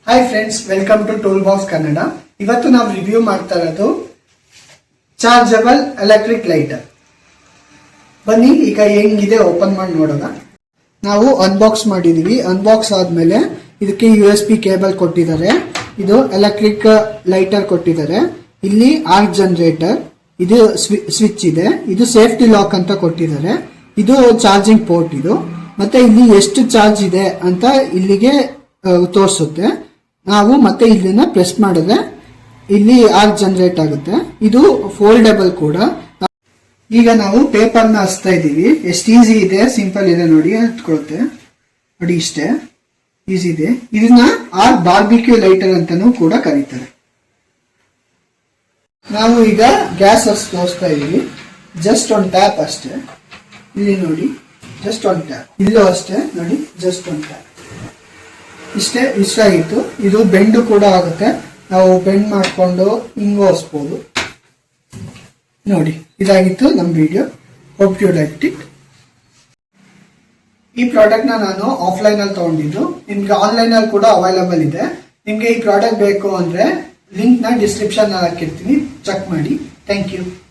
Hi friends, welcome to tool box Kannada. ಇವತ್ತು ನಾವು review ಮಾಡ್ತಾ ಇರೋದು ಚಾರ್ಜಬಲ್ ಎಲೆಕ್ಟ್ರಿಕ್ ಲೈಟರ್. ಬನ್ನಿ ಈಗ ಹೆಂಗಿದೆ ಓಪನ್ ಮಾಡಿ ನೋಡೋಣ. ನಾವು ಅನ್ಬಾಕ್ಸ್ ಮಾಡಿದೀವಿ. ಅನ್ಬಾಕ್ಸ್ ಆದ್ಮೇಲೆ ಇದಕ್ಕೆ USB ಕೇಬಲ್ ಕೊಟ್ಟಿದ್ದಾರೆ. ಇದು ಎಲೆಕ್ಟ್ರಿಕ್ ಲೈಟರ್ ಕೊಟ್ಟಿದ್ದಾರೆ. ಇಲ್ಲಿ ಆರ್ಕ್ ಜನರೇಟರ್, ಇದು ಸ್ವಿಚ್ ಇದೆ. ಇದು ಸೇಫ್ಟಿ ಲಾಕ್ ಅಂತ ಕೊಟ್ಟಿದ್ದಾರೆ. ಇದು ಚಾರ್ಜಿಂಗ್ ಪೋರ್ಟ್ ಇದು. ಮತ್ತೆ ಇಲ್ಲಿ ಎಷ್ಟು ಚಾರ್ಜ್ ಇದೆ ಅಂತ ಇಲ್ಲಿಗೆ ತೋರಿಸುತ್ತೆ. ನಾವು ಮತ್ತೆ ಇದನ್ನ ಪ್ರೆಸ್ ಮಾಡಿದ್ರೆ ಇಲ್ಲಿ ಆರ್ಕ್ ಜನರೇಟ್ ಆಗುತ್ತೆ. ಇದು ಫೋಲ್ಡಬಲ್ ಕೂಡ. ಈಗ ನಾವು ಪೇಪರ್ ನ ಹಚ್ತಾ ಇದೀವಿ. ಎಷ್ಟು ಈಸಿ ಇದೆ, ಸಿಂಪಲ್ ಇದೆ ನೋಡಿ. ಹತ್ಕೊಳುತ್ತೆ ನೋಡಿ, ಇಷ್ಟೇ ಈಸಿ ಇದೆ. ಇದನ್ನ ಬಾರ್ಬಿಕ್ಯೂ ಲೈಟರ್ ಅಂತಾನೂ ಕೂಡ ಕರೀತಾರೆ. ನಾವು ಈಗ ಗ್ಯಾಸ್ ತೋರಿಸ್ತಾ ಇದೀವಿ. ಜಸ್ಟ್ ಒಂದು ಟ್ಯಾಪ್ ಅಷ್ಟೇ. ಇಲ್ಲಿ ನೋಡಿ, ಜಸ್ಟ್ ಒಂದು ಟ್ಯಾಪ್. ಇಲ್ಲೂ ಅಷ್ಟೇ ನೋಡಿ, ಜಸ್ಟ್ ಒಂದು ಟ್ಯಾಪ್. ಇಷ್ಟ ಆಗಿತ್ತು. ಇದು ಬೆಂಡು ಕೂಡ ಆಗುತ್ತೆ. ನಾವು ಬೆಂಡ್ ಮಾಡಿಕೊಂಡು ಹಿಂಗ್ ಓಡಿಸಬಹುದು ನೋಡಿ. ಇದಾಗಿತ್ತು ನಮ್ಮ video. Hope you like it. ಈ ಪ್ರಾಡಕ್ಟ್ ನಾನು ಆಫ್ಲೈನ್ ಅಲ್ಲಿ ತಗೊಂಡಿದ್ದು. ನಿಮ್ಗೆ ಆನ್ಲೈನ್ ಅಲ್ಲಿ ಕೂಡ ಅವೈಲಬಲ್ ಇದೆ. ನಿಮ್ಗೆ ಈ ಪ್ರಾಡಕ್ಟ್ ಬೇಕು ಅಂದ್ರೆ ಲಿಂಕ್ ನ ಡಿಸ್ಕ್ರಿಪ್ಷನ್ ಹಾಕಿರ್ತೀನಿ, ಚೆಕ್ ಮಾಡಿ. Thank you.